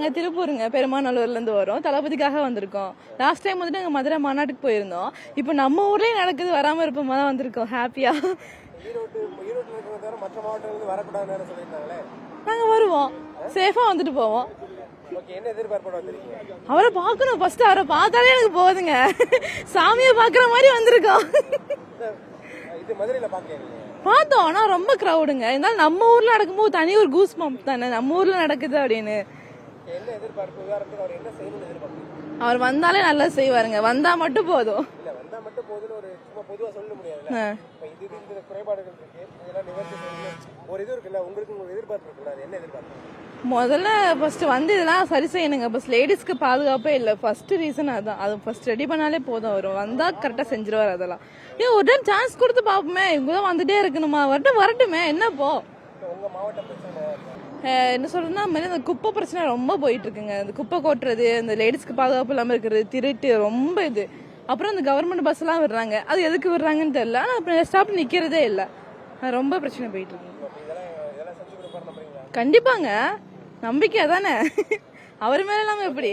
நாங்க திருப்பூருங்க, பெருமாநல்லூர்ல இருந்து வரோம். தளபதிக்காக வந்திருக்கோம். லாஸ்ட் டைம் வந்துட்டு நாங்க மதுரை மாநாட்டுக்கு போயிருந்தோம். இப்போ நம்ம ஊர்லயே நடக்குது, வராம இருப்போமா தான் வந்திருக்கோம் ஹாப்பியா. நாங்க வருவோம், சேஃபா வந்துட்டு போவோம். அவரை பார்க்கணும், ஃபர்ஸ்ட் அவரை பார்த்தாலே எனக்கு போகுதுங்க. சாமியை பாக்குற மாதிரி வந்திருக்கோம். பார்த்தோம், ஆனா ரொம்ப கிரௌடுங்க. இருந்தாலும் நம்ம ஊர்ல நடக்கும்போது தனி ஒரு கூஸ் பம்ப் தானே, நம்ம ஊர்ல நடக்குது அப்படின்னு. அவர் வந்தாலே நல்லா செய்வாருங்க, வந்தா மட்டும் போதும். முதல்ல ஃபர்ஸ்ட் வந்து இதெல்லாம் சரி செய்யணுங்க. பஸ் லேடிஸ்க்கு பாதுகாப்பே இல்லை, ஃபர்ஸ்ட் ரீசன் அதான். அது ஃபர்ஸ்ட் ரெடி பண்ணாலே போதும், வரும் வந்தா கரெக்டா செஞ்சிருவாரு. அதெல்லாம் ஏன் ஒரு டைம் சான்ஸ் கொடுத்து பாப்போமே, இவங்கதான் வந்துட்டே இருக்கணுமா, வரட்டுமே என்னப்போ. என்ன சொல்றேன்னா, இந்த குப்பை பிரச்சனை ரொம்ப போயிட்டு இருக்குங்க. இந்த குப்பை கொட்டுறது, இந்த லேடிஸ்க்கு பாதுகாப்பு இல்லாம இருக்கிறது, திருட்டு ரொம்ப இது. அப்புறம் இந்த கவர்மெண்ட் பஸ் எல்லாம் விடுறாங்க, அது எதுக்கு விடுறாங்கன்னு தெரியல. ஆனா அப்புறம் ஸ்டாப் நிக்கிறதே இல்லை, ரொம்ப பிரச்சனை போயிட்டு இருக்கு. கண்டிப்பாங்க, நம்பிக்கை தானே. அவர் மேல இல்லாம எப்படி.